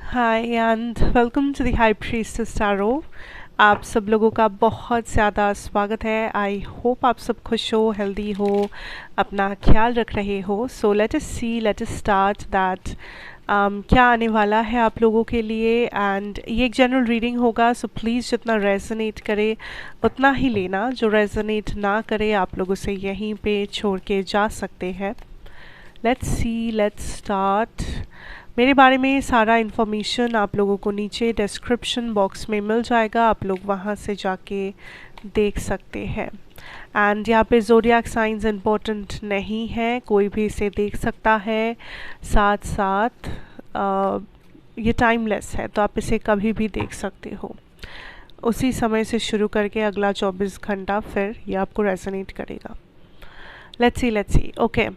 Hi and welcome to the high priestess tarot. आप सब लोगों का बहुत ज़्यादा स्वागत है। आई होप आप सब खुश हो, हेल्दी हो, अपना ख्याल रख रहे हो। So let us see, let us start that क्या आने वाला है आप लोगों के लिए। एंड ये एक जनरल रीडिंग होगा, सो प्लीज़ जितना रेजोनेट करे उतना ही लेना, जो रेजोनेट ना करे आप लोगों से यहीं पे छोड़ के जा सकते हैं। Let's see, let's start. मेरे बारे में सारा इन्फॉर्मेशन आप लोगों को नीचे डिस्क्रिप्शन बॉक्स में मिल जाएगा, आप लोग वहाँ से जाके देख सकते हैं। एंड यहाँ पे ज़ोडिएक साइंस इम्पोर्टेंट नहीं है, कोई भी इसे देख सकता है। साथ साथ ये टाइमलेस है, तो आप इसे कभी भी देख सकते हो। उसी समय से शुरू करके अगला 24 घंटा फिर ये आपको रेजोनेट करेगा। Let's see. Okay,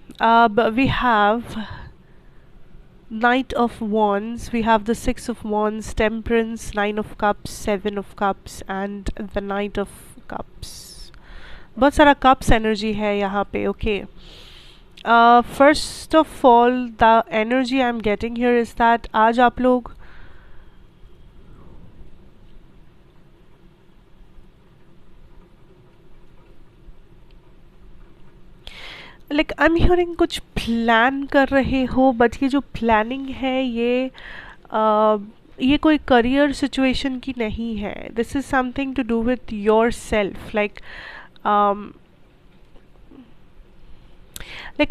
we have Knight of Wands, we have the Six of Wands, Temperance, Nine of Cups, Seven of Cups and the Knight of Cups. बहुत सारा कप्स एनर्जी है यहाँ पे. Okay, first of all the energy I am getting here is that आज आप लोग like I am hearing कुछ plan कर रहे हो, बट ये जो प्लानिंग है ये कोई करियर सिचुएशन की नहीं है. This is something to do with yourself. Like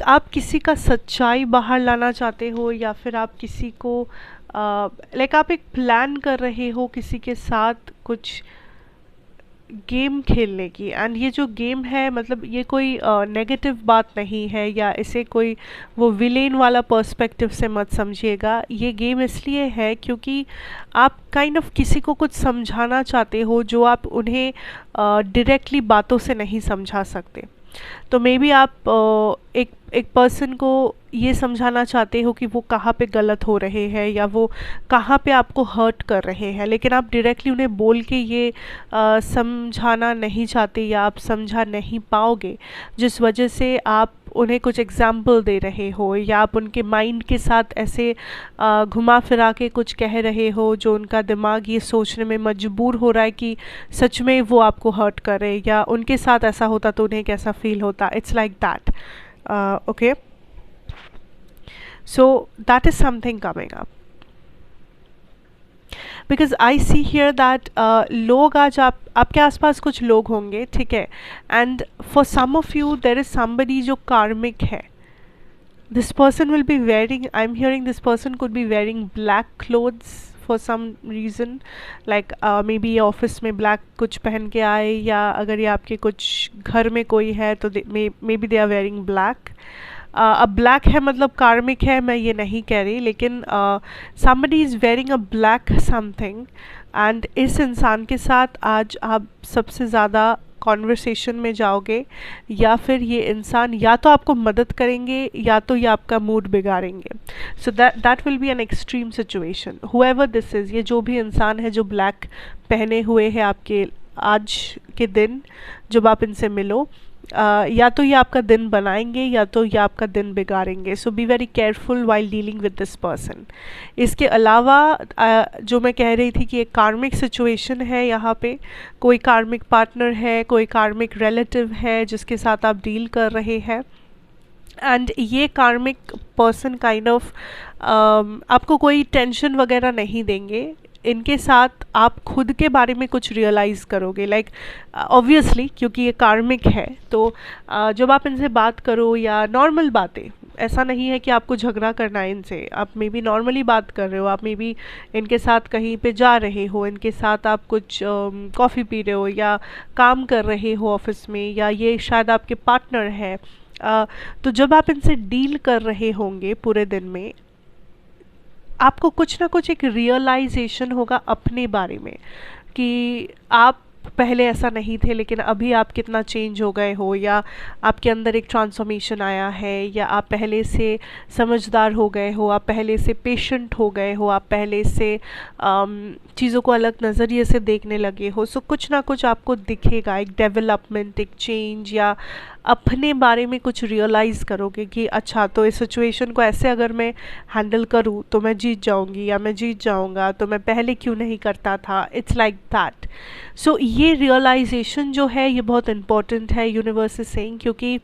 आप किसी का सच्चाई बाहर लाना चाहते हो, या फिर आप किसी को लाइक आप एक प्लान कर रहे हो किसी के साथ कुछ गेम खेलने की. एंड ये जो गेम है, मतलब ये कोई नेगेटिव बात नहीं है, या इसे कोई वो विलेन वाला पर्सपेक्टिव से मत समझिएगा. ये गेम इसलिए है क्योंकि आप काइंड ऑफ किसी को कुछ समझाना चाहते हो जो आप उन्हें डायरेक्टली बातों से नहीं समझा सकते. तो मे बी आप एक पर्सन को ये समझाना चाहते हो कि वो कहाँ पे गलत हो रहे हैं, या वो कहाँ पे आपको हर्ट कर रहे हैं, लेकिन आप डायरेक्टली उन्हें बोल के ये समझाना नहीं चाहते, या आप समझा नहीं पाओगे, जिस वजह से आप उन्हें कुछ एग्जाम्पल दे रहे हो, या आप उनके माइंड के साथ ऐसे घुमा फिरा के कुछ कह रहे हो जो उनका दिमाग ये सोचने में मजबूर हो रहा है कि सच में वो आपको हर्ट करे, या उनके साथ ऐसा होता तो उन्हें कैसा फील होता. It's like that. Okay, so that is something coming up because I see here that लोग आज आपके आसपास कुछ लोग होंगे, ठीक है, and for some of you there is somebody जो कार्मिक है. This person will be wearing, I'm hearing this person could be wearing black clothes for some reason, like maybe office में ब्लैक कुछ पहन के आए, या अगर ये आपके कुछ घर में कोई है तो maybe they are wearing black. अब ब्लैक है मतलब कार्मिक है, मैं ये नहीं कह रही, लेकिन somebody is wearing a black something, and इस इंसान के साथ आज आप सबसे ज़्यादा कॉन्वर्सेशन में जाओगे, या फिर ये इंसान या तो आपको मदद करेंगे या तो ये आपका मूड बिगाड़ेंगे. So that will be an extreme situation. However this is, ये जो भी इंसान है जो ब्लैक पहने हुए है आपके आज के दिन जब आप इनसे मिलो, या तो ये आपका दिन बनाएंगे या तो ये आपका दिन बिगाड़ेंगे. So be very careful while dealing with this person. इसके अलावा जो मैं कह रही थी कि एक कार्मिक सिचुएशन है, यहाँ पे कोई कार्मिक पार्टनर है, कोई कार्मिक रिलेटिव है जिसके साथ आप डील कर रहे हैं. एंड ये कार्मिक पर्सन काइंड ऑफ आपको कोई टेंशन वगैरह नहीं देंगे. इनके साथ आप खुद के बारे में कुछ रियलाइज़ करोगे, लाइक ऑब्वियसली क्योंकि ये कार्मिक है, तो जब आप इनसे बात करो या नॉर्मल बातें, ऐसा नहीं है कि आपको झगड़ा करना है इनसे, आप मे बी नॉर्मली बात कर रहे हो, आप मे बी इनके साथ कहीं पे जा रहे हो, इनके साथ आप कुछ कॉफ़ी पी रहे हो या काम कर रहे हो ऑफिस में, या ये शायद आपके पार्टनर है. तो जब आप इनसे डील कर रहे होंगे पूरे दिन में, आपको कुछ ना कुछ एक रियलाइजेशन होगा अपने बारे में कि आप पहले ऐसा नहीं थे, लेकिन अभी आप कितना चेंज हो गए हो, या आपके अंदर एक ट्रांसफॉर्मेशन आया है, या आप पहले से समझदार हो गए हो, आप पहले से पेशेंट हो गए हो, आप पहले से चीज़ों को अलग नज़रिए से देखने लगे हो. सो कुछ ना कुछ आपको दिखेगा, एक डेवलपमेंट, एक चेंज, या अपने बारे में कुछ रियलाइज़ करोगे कि अच्छा तो इस सिचुएशन को ऐसे अगर मैं हैंडल करूँ तो मैं जीत जाऊँगी या मैं जीत जाऊँगा, तो मैं पहले क्यों नहीं करता था, इट्स लाइक दैट। सो ये रियलाइजेशन जो है ये बहुत इंपॉर्टेंट है, यूनिवर्स इज सेइंग, क्योंकि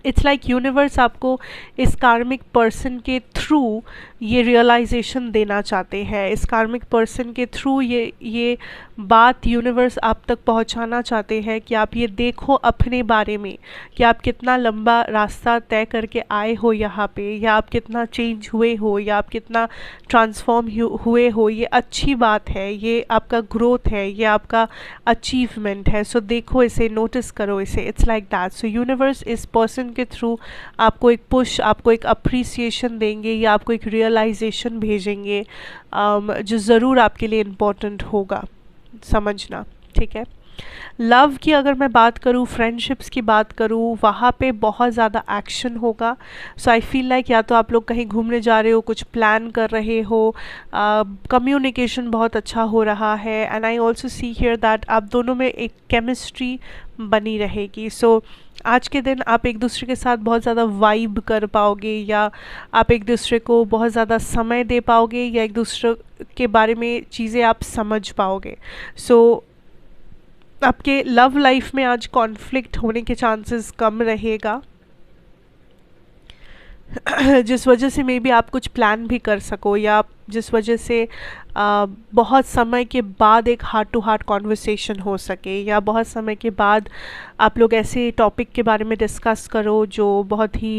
इट्स लाइक यूनिवर्स आपको इस कार्मिक पर्सन के थ्रू ये रियलाइजेशन देना चाहते हैं, इस कार्मिक पर्सन के थ्रू ये बात यूनिवर्स आप तक पहुंचाना चाहते हैं कि आप ये देखो अपने बारे में कि आप कितना लंबा रास्ता तय करके आए हो यहाँ पे, या आप कितना चेंज हुए हो, या आप कितना ट्रांसफॉर्म हुए हो। ये अच्छी बात है, ये आपका ग्रोथ है, ये आपका अचीवमेंट है। सो देखो इसे, नोटिस करो इसे, it's like that. So universe इस पर्सन के थ्रू आपको एक पुश, आपको एक अप्रिसिएशन देंगे या आपको एक रियलाइजेशन भेजेंगे जो ज़रूर आपके लिए इम्पोर्टेंट होगा, समझना, ठीक है। लव की अगर मैं बात करूँ, फ्रेंडशिप्स की बात करूँ, वहाँ पे बहुत ज़्यादा एक्शन होगा। सो आई फील लाइक या तो आप लोग कहीं घूमने जा रहे हो, कुछ प्लान कर रहे हो, कम्युनिकेशन बहुत अच्छा हो रहा है, and I also see here that आप दोनों में एक केमिस्ट्री बनी रहेगी। सो आज के दिन आप एक दूसरे के साथ बहुत ज़्यादा वाइब कर पाओगे, या आप एक दूसरे को बहुत ज़्यादा समय दे पाओगे, या एक दूसरे के बारे में चीज़ें आप समझ पाओगे। सो आपके लव लाइफ में आज कॉन्फ्लिक्ट होने के चांसेस कम रहेगा जिस वजह से मे बी आप कुछ प्लान भी कर सको, या आप जिस वजह से बहुत समय के बाद एक हार्ट टू हार्ट कॉन्वर्सेशन हो सके, या बहुत समय के बाद आप लोग ऐसे टॉपिक के बारे में डिस्कस करो जो बहुत ही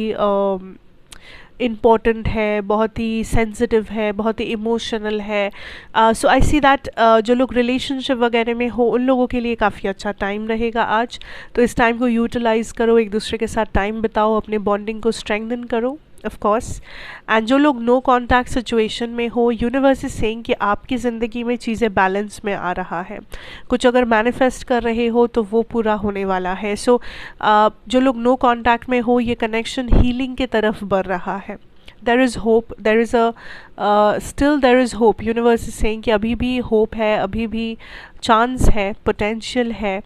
इम्पॉर्टेंट है, बहुत ही सेंसिटिव है, बहुत ही इमोशनल है। सो आई सी दैट जो लोग रिलेशनशिप वगैरह में हो उन लोगों के लिए काफ़ी अच्छा टाइम रहेगा आज। तो इस टाइम को यूटिलाइज़ करो, एक दूसरे के साथ टाइम बिताओ, अपने बॉन्डिंग को स्ट्रेंथन करो, ऑफ कोर्स। एंड जो लोग नो कॉन्टैक्ट सिचुएशन में हो, यूनिवर्स इज सेइंग कि आपकी ज़िंदगी में चीज़ें बैलेंस में आ रहा है। कुछ अगर मैनिफेस्ट कर रहे हो तो वो पूरा होने वाला है। सो जो लोग नो कॉन्टैक्ट में हो, ये कनेक्शन हीलिंग के तरफ बढ़ रहा है। There is hope, there is still there is hope. Universe is saying कि अभी भी होप है, अभी भी चांस है, पोटेंशियल है,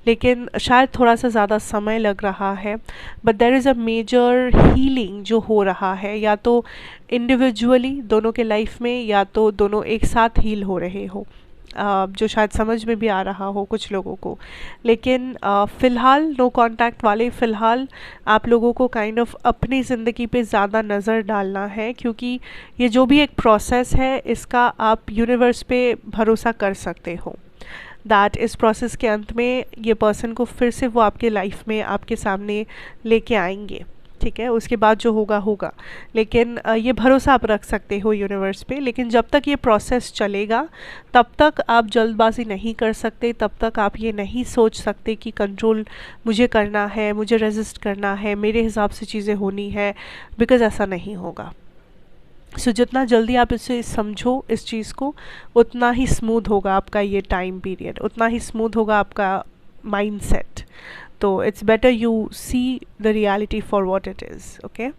लेकिन शायद थोड़ा सा ज़्यादा समय लग रहा है। But there is a major healing जो हो रहा है, या तो इंडिविजुअली दोनों के लाइफ में, या तो दोनों एक साथ हील हो रहे हो, जो शायद समझ में भी आ रहा हो कुछ लोगों को। लेकिन फ़िलहाल नो कॉन्टैक्ट वाले, फ़िलहाल आप लोगों को काइंड ऑफ अपनी ज़िंदगी पे ज़्यादा नज़र डालना है, क्योंकि ये जो भी एक प्रोसेस है इसका आप यूनिवर्स पे भरोसा कर सकते हो दैट इस प्रोसेस के अंत में ये पर्सन को फिर से वो आपके लाइफ में आपके सामने लेके आएंगे, ठीक है। उसके बाद जो होगा होगा, लेकिन ये भरोसा आप रख सकते हो यूनिवर्स पे। लेकिन जब तक ये प्रोसेस चलेगा तब तक आप जल्दबाजी नहीं कर सकते, तब तक आप ये नहीं सोच सकते कि कंट्रोल मुझे करना है, मुझे रेजिस्ट करना है, मेरे हिसाब से चीज़ें होनी है, बिकॉज़ ऐसा नहीं होगा। सो जितना जल्दी आप इसे समझो इस चीज़ को, उतना ही स्मूथ होगा आपका ये टाइम पीरियड, उतना ही स्मूथ होगा आपका माइंडसेट। तो it's better you see the reality for what it is, okay.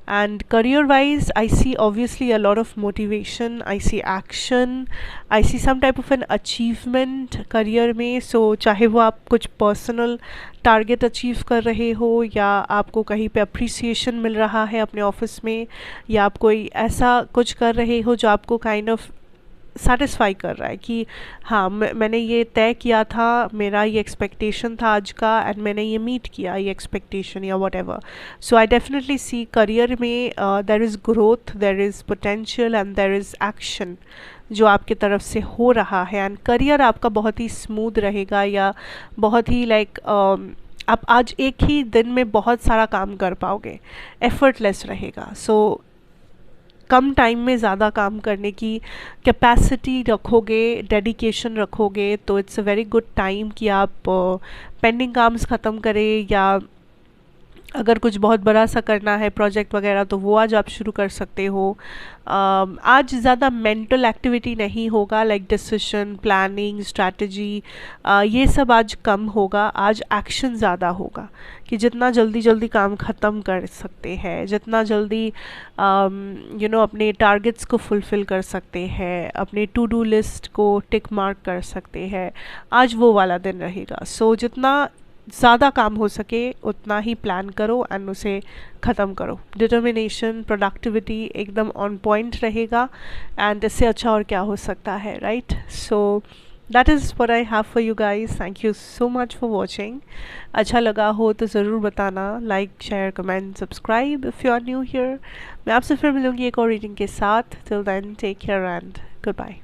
And career wise I see obviously a lot of motivation, I see action, I see some type of an achievement career में। So चाहे वो आप कुछ personal target achieve कर रहे हो, या आपको कहीं पे अप्रिसिएशन मिल रहा है अपने ऑफिस में, या आप कोई ऐसा कुछ कर रहे हो जो आपको काइंड ऑफ सेटिस्फाई कर रहा है कि हाँ मैंने ये तय किया था, मेरा ये एक्सपेक्टेशन था आज का, एंड मैंने ये मीट किया ये एक्सपेक्टेशन, या whatever. So I definitely see career में there is growth, there is potential, and there is action जो आपकी तरफ से हो रहा है। एंड करियर आपका बहुत ही स्मूथ रहेगा, या बहुत ही लाइक आप आज एक ही दिन में बहुत सारा काम कर पाओगे, एफर्टलेस रहेगा। सो कम टाइम में ज़्यादा काम करने की कैपेसिटी रखोगे, डेडिकेशन रखोगे, तो it's a very good time कि आप पेंडिंग काम्स ख़त्म करें, या अगर कुछ बहुत बड़ा सा करना है प्रोजेक्ट वगैरह तो वो आज आप शुरू कर सकते हो। आज ज़्यादा मेंटल एक्टिविटी नहीं होगा, लाइक डिसीजन, प्लानिंग, स्ट्रैटेजी, ये सब आज कम होगा। आज एक्शन ज़्यादा होगा कि जितना जल्दी जल्दी काम ख़त्म कर सकते हैं, जितना जल्दी अपने टारगेट्स को फुलफ़िल कर सकते हैं, अपने टू डू लिस्ट को टिक मार्क कर सकते हैं, आज वो वाला दिन रहेगा। सो जितना ज़्यादा काम हो सके उतना ही प्लान करो एंड उसे ख़त्म करो। डिटर्मिनेशन, प्रोडक्टिविटी एकदम ऑन पॉइंट रहेगा एंड इससे अच्छा और क्या हो सकता है, right? So that is what I have for you guys. Thank you so much for watching. अच्छा लगा हो तो ज़रूर बताना, like share comment subscribe if you are new here. मैं आपसे फिर मिलूँगी एक और रीडिंग के साथ। Till then take care and good bye.